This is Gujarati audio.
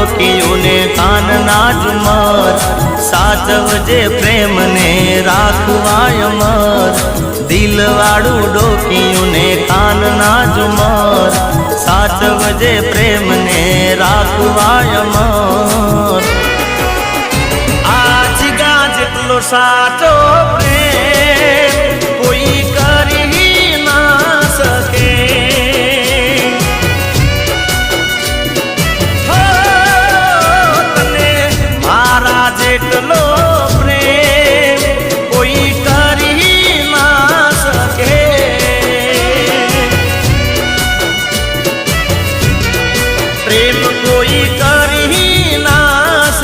ડોકીઓને કાનના ઝુમર સાચવજે પ્રેમને રાખવાય અમર દિલવાળું ડોકીઓને કાનના ઝુમર સાચવજે પ્રેમને રાખવાય અમર આ જીગા જેટલો સાચો